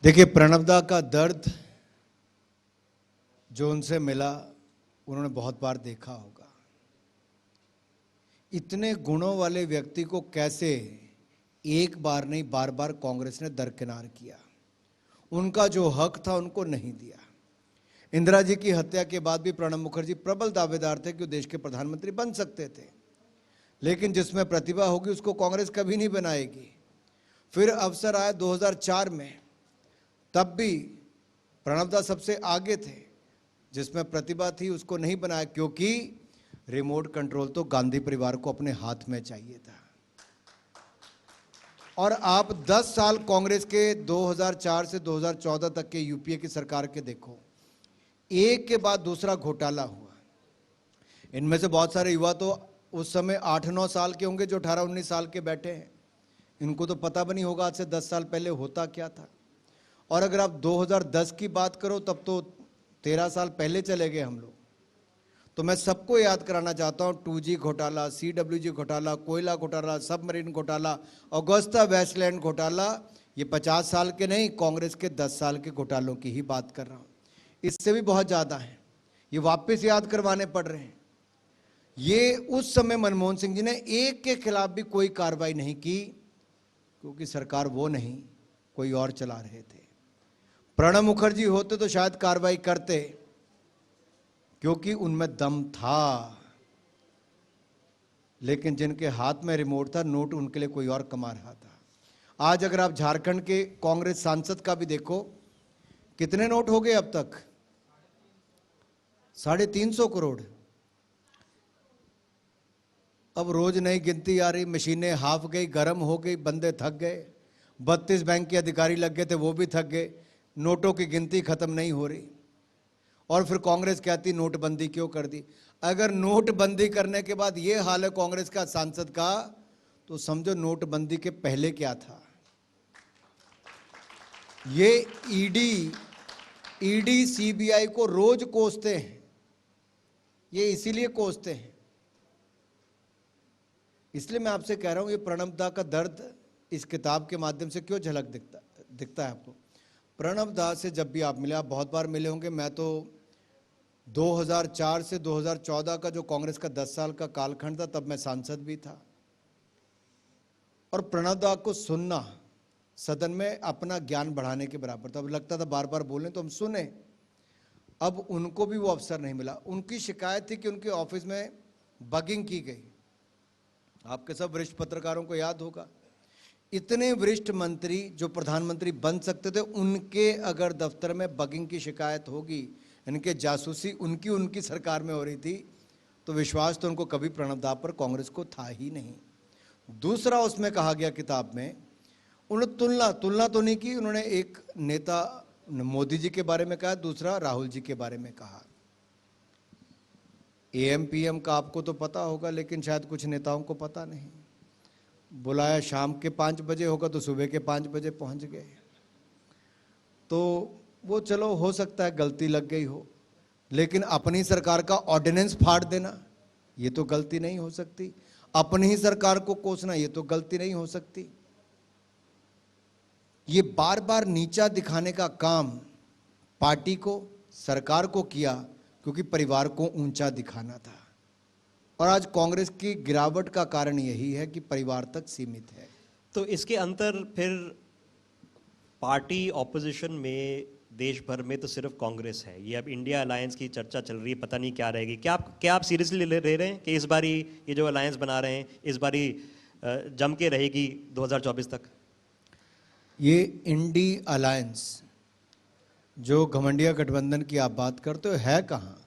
देखिए, प्रणबदा का दर्द जो उनसे मिला उन्होंने बहुत बार देखा होगा। इतने गुणों वाले व्यक्ति को कैसे एक बार नहीं बार बार कांग्रेस ने दरकिनार किया। उनका जो हक था उनको नहीं दिया। इंदिरा जी की हत्या के बाद भी प्रणब मुखर्जी प्रबल दावेदार थे कि वो देश के प्रधानमंत्री बन सकते थे, लेकिन जिसमें प्रतिभा होगी उसको कांग्रेस कभी नहीं बनाएगी। फिर अवसर आया 2004 में, तब भी प्रणबदा सबसे आगे थे। जिसमें प्रतिभा थी उसको नहीं बनाया, क्योंकि रिमोट कंट्रोल तो गांधी परिवार को अपने हाथ में चाहिए था। और आप 10 साल कांग्रेस के 2004 से 2014 तक के यूपीए की सरकार के देखो, एक के बाद दूसरा घोटाला हुआ। इनमें से बहुत सारे युवा तो उस समय 8-9 साल के होंगे जो 18-19 साल के बैठे हैं। इनको तो पता भी नहीं होगा आज से 10 साल पहले होता क्या था। और अगर आप 2010 की बात करो तब तो 13 साल पहले चले गए हम लोग। तो मैं सबको याद कराना चाहता हूँ, 2G घोटाला, CWG घोटाला, कोयला घोटाला, सबमरीन घोटाला, ऑगस्टा वेस्टलैंड घोटाला, ये 50 साल के नहीं, कांग्रेस के 10 साल के घोटालों की ही बात कर रहा हूँ। इससे भी बहुत ज़्यादा है, ये वापस याद करवाने पड़ रहे हैं। ये उस समय मनमोहन सिंह जी ने एक के खिलाफ भी कोई कार्रवाई नहीं की, क्योंकि सरकार वो नहीं कोई और चला रहे थे। प्रणब मुखर्जी होते तो शायद कार्रवाई करते, क्योंकि उनमें दम था। लेकिन जिनके हाथ में रिमोट था, नोट उनके लिए कोई और कमा रहा था। आज अगर आप झारखंड के कांग्रेस सांसद का भी देखो, कितने नोट हो गए अब तक? 350 करोड़। अब रोज नई गिनती आ रही, मशीनें हाफ गई, गर्म हो गई, बंदे थक गए। 32 बैंक के अधिकारी लग गए थे, वो भी थक गए। नोटों की गिनती खत्म नहीं हो रही। और फिर कांग्रेस कहती नोटबंदी क्यों कर दी। अगर नोटबंदी करने के बाद ये हाल है कांग्रेस का सांसद का, तो समझो नोटबंदी के पहले क्या था। ये ईडी सीबीआई को रोज कोसते हैं, ये इसीलिए कोसते हैं। इसलिए मैं आपसे कह रहा हूं, ये प्रणबदा का दर्द इस किताब के माध्यम से क्यों झलक दिखता है आपको। प्रणबदा से जब भी आप मिले, आप बहुत बार मिले होंगे। मैं तो 2004 से 2014 का जो कांग्रेस का 10 साल का कालखंड था, तब मैं सांसद भी था। और प्रणबदा को सुनना सदन में अपना ज्ञान बढ़ाने के बराबर था। अब लगता था बार बार बोलें तो हम सुने। अब उनको भी वो अवसर नहीं मिला। उनकी शिकायत थी कि उनके ऑफिस में बगिंग की गई। आपके सब वरिष्ठ पत्रकारों को याद होगा, इतने वरिष्ठ मंत्री जो प्रधानमंत्री बन सकते थे, उनके अगर दफ्तर में बगिंग की शिकायत होगी, इनके जासूसी उनकी सरकार में हो रही थी, तो विश्वास तो उनको कभी प्रणबदा पर कांग्रेस को था ही नहीं। दूसरा, उसमें कहा गया किताब में, उन्होंने तुलना तो नहीं की। उन्होंने एक नेता मोदी जी के बारे में कहा, दूसरा राहुल जी के बारे में कहा। AM-PM का आपको तो पता होगा, लेकिन शायद कुछ नेताओं को पता नहीं। बुलाया शाम के 5 बजे होगा तो सुबह के 5 बजे पहुंच गए। तो वो चलो हो सकता है गलती लग गई हो, लेकिन अपनी सरकार का ऑर्डिनेंस फाड़ देना ये तो गलती नहीं हो सकती। अपनी ही सरकार को कोसना ये तो गलती नहीं हो सकती। ये बार बार नीचा दिखाने का काम पार्टी को, सरकार को किया, क्योंकि परिवार को ऊंचा दिखाना था। और आज कांग्रेस की गिरावट का कारण यही है कि परिवार तक सीमित है। तो इसके अंतर फिर पार्टी ऑपोजिशन में देश भर में तो सिर्फ कांग्रेस है। ये अब इंडिया अलायंस की चर्चा चल रही है, पता नहीं क्या रहेगी। क्या आप सीरियसली ले रहे हैं कि इस बारी ये जो अलायंस बना रहे हैं, इस बारी जम के रहेगी 2024 तक? ये इंडी अलायंस जो घमंडिया गठबंधन की आप बात करते हो, है कहाँ?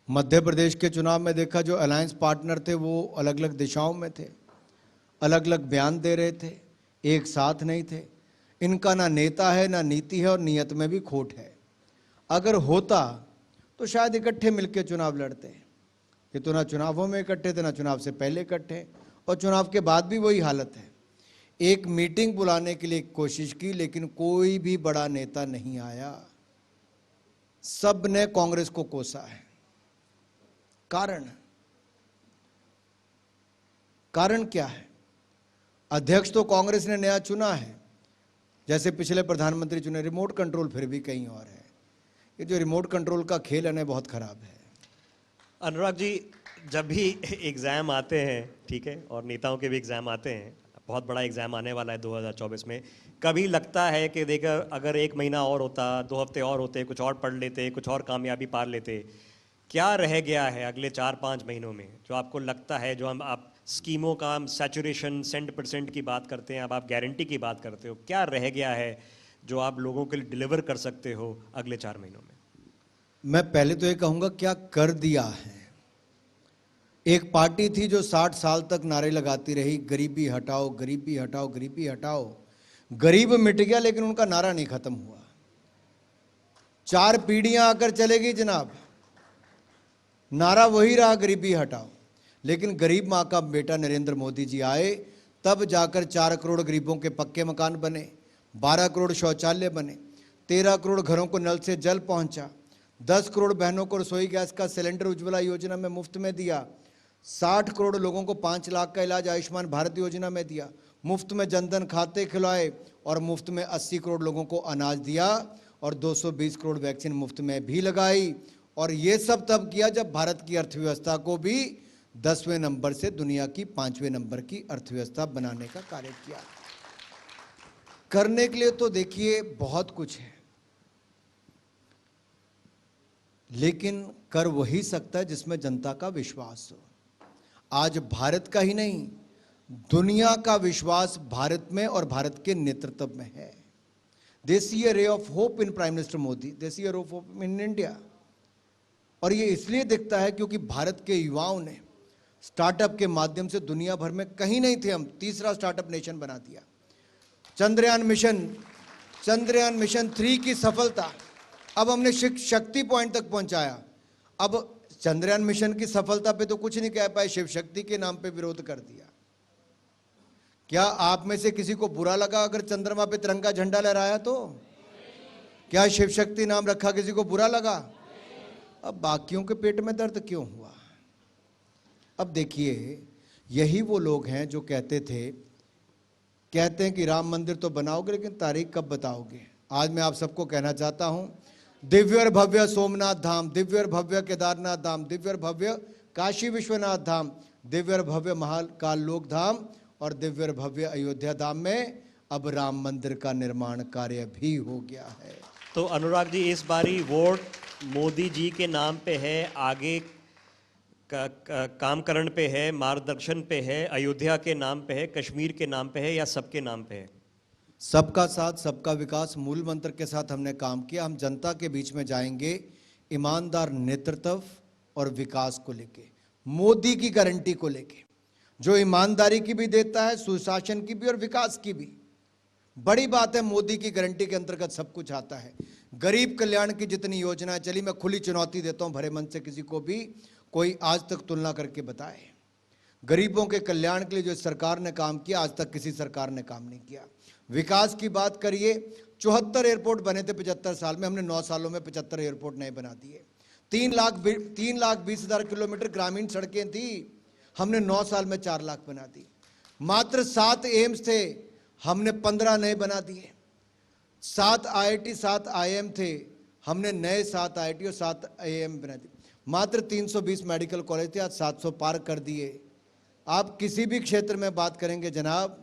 मध्य प्रदेश के चुनाव में देखा, जो अलायंस पार्टनर थे वो अलग अलग दिशाओं में थे, अलग अलग बयान दे रहे थे, एक साथ नहीं थे। इनका ना नेता है ना नीति है, और नीयत में भी खोट है। अगर होता तो शायद इकट्ठे मिलकर चुनाव लड़ते। ये तो ना चुनावों में इकट्ठे थे, ना चुनाव से पहले इकट्ठे, और चुनाव के बाद भी वही हालत है। एक मीटिंग बुलाने के लिए कोशिश की, लेकिन कोई भी बड़ा नेता नहीं आया। सब ने कांग्रेस को कोसा है। कारण क्या है? अध्यक्ष तो कांग्रेस ने नया चुना है, जैसे पिछले प्रधानमंत्री चुने, रिमोट कंट्रोल फिर भी कहीं और है। ये जो रिमोट कंट्रोल का खेल है ना, बहुत खराब है। अनुराग जी, जब भी एग्ज़ाम आते हैं, ठीक है, और नेताओं के भी एग्ज़ाम आते हैं, बहुत बड़ा एग्ज़ाम आने वाला है 2024 में, कभी लगता है कि देखा अगर 1 महीना और होता, 2 हफ्ते और होते, कुछ और पढ़ लेते, कुछ और कामयाबी पार लेते, क्या रह गया है अगले 4-5 महीनों में जो आपको लगता है, जो हम आप स्कीमों का हम सैचुरेशन 100% की बात करते हैं, अब आप गारंटी की बात करते हो, क्या रह गया है जो आप लोगों के लिए डिलीवर कर सकते हो अगले 4 महीनों में? मैं पहले तो ये कहूंगा क्या कर दिया है। एक पार्टी थी जो 60 साल तक नारे लगाती रही, गरीबी हटाओ, गरीबी हटाओ, गरीबी हटाओ। गरीब मिट गया लेकिन उनका नारा नहीं खत्म हुआ। 4 पीढ़ियां आकर चलेगी जनाब, नारा वही रहा, गरीबी हटाओ। लेकिन गरीब माँ का बेटा नरेंद्र मोदी जी आए, तब जाकर 4 करोड़ गरीबों के पक्के मकान बने, 12 करोड़ शौचालय बने, 13 करोड़ घरों को नल से जल पहुंचा, 10 करोड़ बहनों को रसोई गैस का सिलेंडर उज्ज्वला योजना में मुफ्त में दिया, 60 करोड़ लोगों को 5 लाख का इलाज आयुष्मान भारत योजना में दिया, मुफ्त में जनधन खाते खिलाए और मुफ्त में 80 करोड़ लोगों को अनाज दिया और 220 करोड़ वैक्सीन मुफ्त में भी लगाई। और ये सब तब किया जब भारत की अर्थव्यवस्था को भी 10वें नंबर से दुनिया की 5वें नंबर की अर्थव्यवस्था बनाने का कार्य किया। करने के लिए तो देखिए बहुत कुछ है, लेकिन कर वही सकता है जिसमें जनता का विश्वास हो। आज भारत का ही नहीं, दुनिया का विश्वास भारत में और भारत के नेतृत्व में है। दे see a ray of hope in prime minister Modi, they see a ray of hope in India. और ये इसलिए दिखता है क्योंकि भारत के युवाओं ने स्टार्टअप के माध्यम से दुनिया भर में कहीं नहीं थे, हम तीसरा स्टार्टअप नेशन बना दिया। चंद्रयान मिशन 3 की सफलता, अब हमने शक्ति पॉइंट तक पहुंचाया। अब चंद्रयान मिशन की सफलता पे तो कुछ नहीं कह पाए, शिव शक्ति के नाम पे विरोध कर दिया। क्या आप में से किसी को बुरा लगा अगर चंद्रमा पे तिरंगा झंडा लहराया तो? क्या शिव शक्ति नाम रखा किसी को बुरा लगा? अब बाकियों के पेट में दर्द क्यों हुआ? अब देखिए, यही वो लोग हैं जो कहते हैं कि राम मंदिर तो बनाओगे लेकिन तारीख कब बताओगे। आज मैं आप सबको कहना चाहता हूं, दिव्य और भव्य सोमनाथ धाम, दिव्य और भव्य केदारनाथ धाम, दिव्य और भव्य काशी विश्वनाथ धाम, दिव्य और भव्य महाकाल लोक धाम और दिव्य और भव्य अयोध्या धाम में अब राम मंदिर का निर्माण कार्य भी हो गया है। तो अनुराग जी, इस बारी वोट मोदी जी के नाम पे है, आगे कामकरण पे है, मार्गदर्शन पे है, अयोध्या के नाम पे है, कश्मीर के नाम पे है, या सबके नाम पे है? सबका साथ सबका विकास मूल मंत्र के साथ हमने काम किया। हम जनता के बीच में जाएंगे ईमानदार नेतृत्व और विकास को लेके, मोदी की गारंटी को लेके, जो ईमानदारी की भी देता है, सुशासन की भी और विकास की भी। बड़ी बात है, मोदी की गारंटी के अंतर्गत सब कुछ आता है। गरीब कल्याण की जितनी योजनाएं चली, मैं खुली चुनौती देता हूं भरे मन से, किसी को भी कोई आज तक तुलना करके बताए। गरीबों के कल्याण के लिए जो सरकार ने काम किया, आज तक किसी सरकार ने काम नहीं किया। विकास की बात करिए, 74 एयरपोर्ट बने थे 75 साल में, हमने 9 सालों में 75 एयरपोर्ट नए बना दिए। 3,20,000 किलोमीटर ग्रामीण सड़कें थी, हमने 9 साल में 4 लाख बना दी। मात्र 7 एम्स थे, हमने 15 नए बना दिए। 7 IIT 7 IIM थे, हमने नए 7 IIT और 7 IIM बना दिए। मात्र 320 मेडिकल कॉलेज थे, आज 700 पार कर दिए। आप किसी भी क्षेत्र में बात करेंगे जनाब,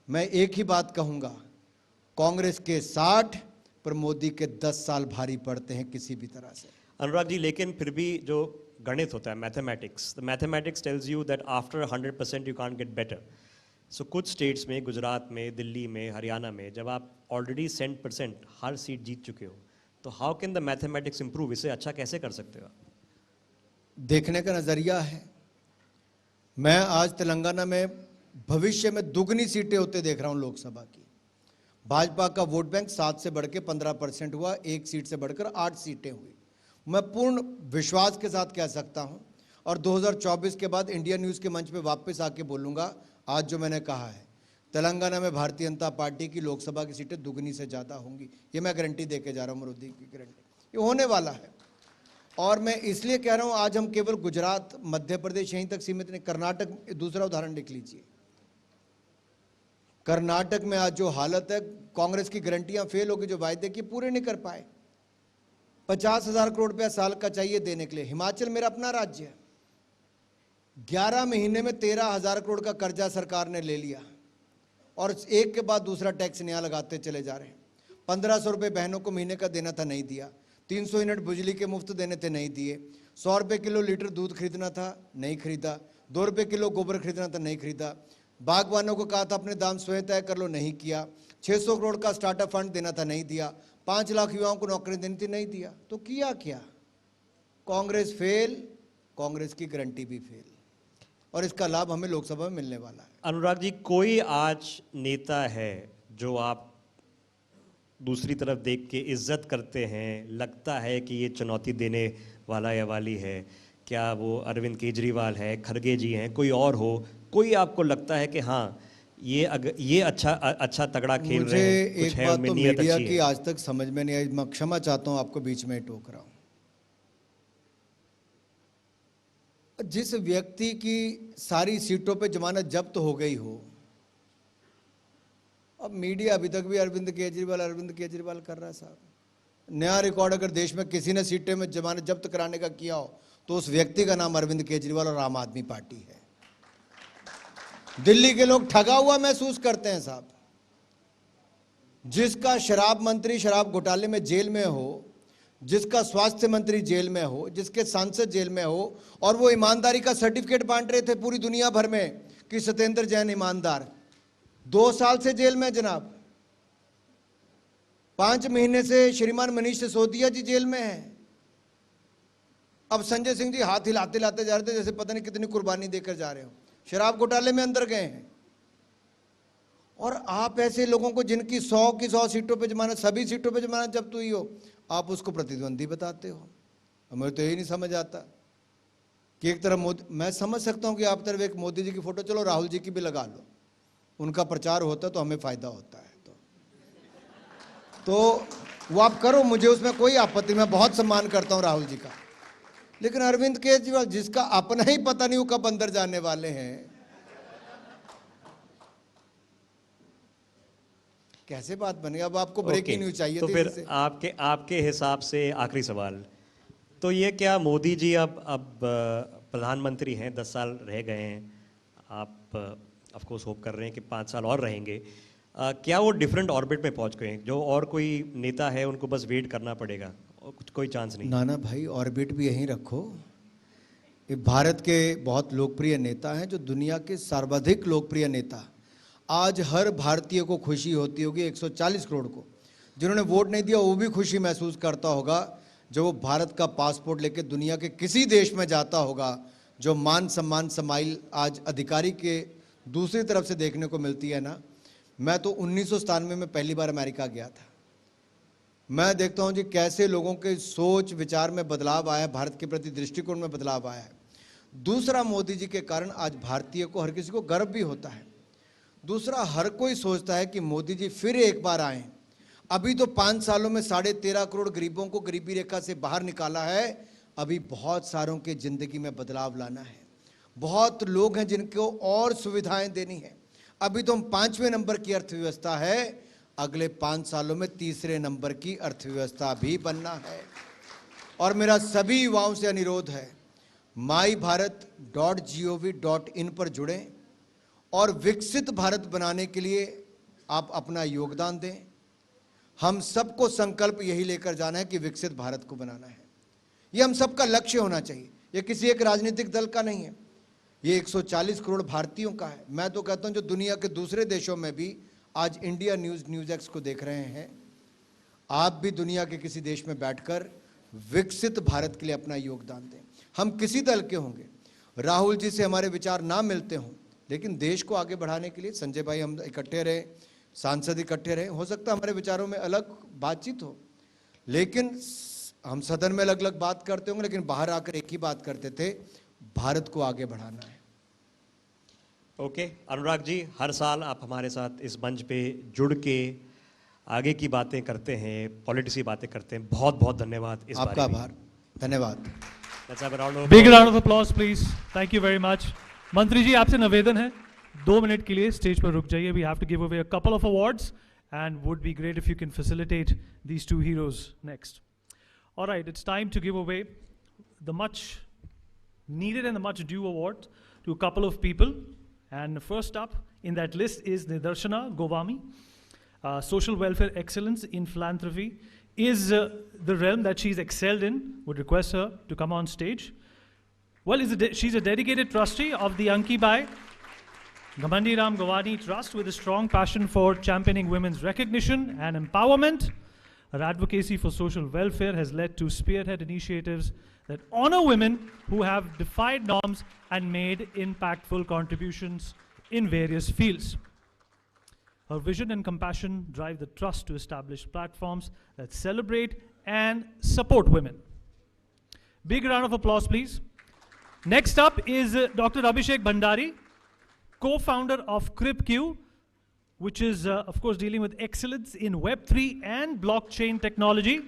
मैं एक ही बात कहूंगा, कांग्रेस के 60 पर मोदी के 10 साल भारी पड़ते हैं किसी भी तरह से। अनुराग जी, लेकिन फिर भी जो गणित होता है, mathematics, the mathematics tells you that after 100% you can't get better. So कुछ स्टेट्स में, गुजरात में, दिल्ली में, हरियाणा में, जब आप ऑलरेडी 100% हर सीट जीत चुके हो, तो how can the mathematics improve? इसे अच्छा कैसे कर सकते हो? देखने का नजरिया है। मैं आज तेलंगाना में भविष्य में दुगनी सीटें होते देख रहा हूं लोकसभा की। भाजपा का वोट बैंक 7 से बढ़ के 15% हुआ, 1 सीट से बढ़कर 8 सीटें हुई। मैं पूर्ण विश्वास के साथ कह सकता हूं और 2024 के बाद इंडिया न्यूज़ के मंच पे वापस आके बोलूंगा, आज जो मैंने कहा है, तेलंगाना में भारतीय जनता पार्टी की लोकसभा की सीटें दुगनी से ज़्यादा होंगी। ये मैं गारंटी दे के जा रहा हूँ, मोदी की गारंटी, ये होने वाला है। और मैं इसलिए कह रहा हूँ, आज हम केवल गुजरात, मध्य प्रदेश यहीं तक सीमित नहीं, कर्नाटक दूसरा उदाहरण लिख लीजिए। कर्नाटक में आज जो हालत है, कांग्रेस की गारंटियां फेल होगी, जो वायदे की पूरे नहीं कर पाए। 50,000 करोड़ रुपया साल का चाहिए देने के लिए। हिमाचल मेरा अपना राज्य है, 11 महीने में 13,000 करोड़ का कर्जा सरकार ने ले लिया और एक के बाद दूसरा टैक्स नया लगाते चले जा रहे हैं। 1,500 रुपये बहनों को महीने का देना था, नहीं दिया। 300 यूनिट बिजली के मुफ्त देने थे, नहीं दिए। 100 रुपये किलो लीटर दूध खरीदना था, नहीं खरीदा। 2 रुपये किलो गोबर खरीदना था, नहीं खरीदा। बागवानों को कहा था अपने दाम स्वयं तय कर लो, नहीं किया। 600 करोड़ का स्टार्टअप फंड देना था, नहीं दिया। 5 लाख युवाओं को नौकरी देनी थी, नहीं दिया। तो किया क्या? कांग्रेस फेल, कांग्रेस की गारंटी भी फेल, और इसका लाभ हमें लोकसभा में मिलने वाला है। अनुराग जी, कोई आज नेता है जो आप दूसरी तरफ देख के इज्जत करते हैं, लगता है कि ये चुनौती देने वाला या वाली है? क्या वो अरविंद केजरीवाल है, खड़गे जी हैं, कोई और हो? कोई आपको लगता है कि हाँ ये अच्छा तगड़ा खेल रहे हैं, मुझे कुछ एक है, बात उनमें तो नियत मीडिया अच्छी की है? आज तक समझ में नहीं आई, मैं क्षमा चाहता हूं, आपको बीच में ही टोक रहा हूं। जिस व्यक्ति की सारी सीटों पे जमानत जब्त हो गई हो, अब मीडिया अभी तक भी अरविंद केजरीवाल कर रहा है। साहब, नया रिकॉर्ड अगर देश में किसी ने सीटें में जमानत जब्त कराने का किया हो तो उस व्यक्ति का नाम अरविंद केजरीवाल और आम आदमी पार्टी है। दिल्ली के लोग ठगा हुआ महसूस करते हैं साहब। जिसका शराब मंत्री शराब घोटाले में जेल में हो, जिसका स्वास्थ्य मंत्री जेल में हो, जिसके सांसद जेल में हो, और वो ईमानदारी का सर्टिफिकेट बांट रहे थे पूरी दुनिया भर में कि सत्येंद्र जैन ईमानदार, 2 साल से जेल में जनाब। 5 महीने से श्रीमान मनीष सिसोदिया जी जेल में हैं। अब संजय सिंह जी हाथ हिलाते लाते जा रहे थे जैसे पता नहीं कितनी कुर्बानी देकर जा रहे हो, शराब घोटाले में अंदर गए हैं। और आप ऐसे लोगों को जिनकी 100 की 100 सीटों पे जमानत, सभी सीटों पे जमानत जब्त हुई हो, आप उसको प्रतिद्वंदी बताते हो। हमें तो यही नहीं समझ आता कि एक तरफ मोदी, मैं समझ सकता हूं कि आप तरफ एक मोदी जी की फोटो, चलो राहुल जी की भी लगा लो, उनका प्रचार होता तो हमें फायदा होता है। तो वो आप करो, मुझे उसमें कोई आपत्ति, मैं बहुत सम्मान करता हूं राहुल जी का। लेकिन अरविंद केजरीवाल, जिसका अपना ही पता नहीं वो कब अंदर जाने वाले हैं, कैसे बात बनी? अब आपको ब्रेकिंग न्यूज चाहिए तो थी फिर इससे। आपके हिसाब से आखिरी सवाल, तो ये क्या मोदी जी अब प्रधानमंत्री हैं, 10 साल रह गए हैं, आप ऑफ कोर्स होप कर रहे हैं कि 5 साल और रहेंगे, क्या वो डिफरेंट ऑर्बिट में पहुंच गए हैं? जो और कोई नेता है उनको बस वेट करना पड़ेगा, कोई चांस नहीं? ना भाई, ऑर्बिट भी यहीं रखो। ये भारत के बहुत लोकप्रिय नेता हैं, जो दुनिया के सर्वाधिक लोकप्रिय नेता। आज हर भारतीय को खुशी होती होगी, 140 करोड़ को जिन्होंने वोट नहीं दिया वो भी खुशी महसूस करता होगा जब वो भारत का पासपोर्ट लेके दुनिया के किसी देश में जाता होगा। जो मान सम्मान समाइल आज अधिकारी के दूसरी तरफ से देखने को मिलती है ना। मैं तो 1997 में पहली बार अमेरिका गया था। मैं देखता हूं जी कैसे लोगों के सोच विचार में बदलाव आया है, भारत के प्रति दृष्टिकोण में बदलाव आया है। दूसरा, मोदी जी के कारण आज भारतीय को, हर किसी को गर्व भी होता है। दूसरा, हर कोई सोचता है कि मोदी जी फिर एक बार आए। अभी तो 5 सालों में 13.5 करोड़ गरीबों को गरीबी रेखा से बाहर निकाला है। अभी बहुत सारों के जिंदगी में बदलाव लाना है। बहुत लोग हैं जिनको और सुविधाएं देनी है। अभी तो हम 5वें नंबर की अर्थव्यवस्था है, अगले 5 सालों में 3रे नंबर की अर्थव्यवस्था भी बनना है। और मेरा सभी युवाओं से अनुरोध है, mybharat.gov.in पर जुड़ें और विकसित भारत बनाने के लिए आप अपना योगदान दें। हम सबको संकल्प यही लेकर जाना है कि विकसित भारत को बनाना है। ये हम सबका लक्ष्य होना चाहिए। ये किसी एक राजनीतिक दल का नहीं है, ये 140 करोड़ भारतीयों का है। मैं तो कहता हूं जो दुनिया के दूसरे देशों में भी आज इंडिया न्यूज़ एक्स को देख रहे हैं, आप भी दुनिया के किसी देश में बैठकर विकसित भारत के लिए अपना योगदान दें। हम किसी दल के होंगे, राहुल जी से हमारे विचार ना मिलते हों, लेकिन देश को आगे बढ़ाने के लिए संजय भाई हम इकट्ठे रहे, सांसद इकट्ठे रहे, हो सकता है हमारे विचारों में अलग बातचीत हो, लेकिन हम सदन में अलग अलग बात करते होंगे, लेकिन बाहर आकर एक ही बात करते थे, भारत को आगे बढ़ाना है। ओके, अनुराग जी, हर साल आप हमारे साथ इस मंच पे जुड़ के आगे की बातें करते हैं, पॉलिटिक्स बातें करते हैं। बहुत बहुत धन्यवाद इस आपका आभार, धन्यवाद। Let's have a round of big round of applause please. Thank you very much. मंत्री जी, आपसे निवेदन है, 2 मिनट के लिए स्टेज पर रुक जाइए. We have to give away a couple of awards and would be great if you can facilitate these two heroes next. All right, it's time to give away the much needed and the much due award to a couple of people. And first up in that list is Nidarshana Govami. Social welfare excellence in philanthropy is the realm that she's excelled in. Would request her to come on stage. Well, she's a dedicated trustee of the Ankibai Ghamandi Ram Govani Trust with a strong passion for championing women's recognition and empowerment. Her advocacy for social welfare has led to spearhead initiatives that honor women who have defied norms and made impactful contributions in various fields. Her vision and compassion drive the trust to establish platforms that celebrate and support women. Big round of applause, please. Next up is Dr. Abhishek Bhandari, co-founder of CrypQ, which is, of course, dealing with excellence in Web3 and blockchain technology.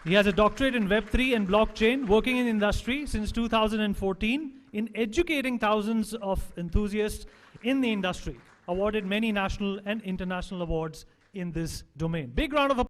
He has a doctorate in Web3 and blockchain, working in industry since 2014 in educating thousands of enthusiasts in the industry, awarded many national and international awards in this domain. Big round of applause.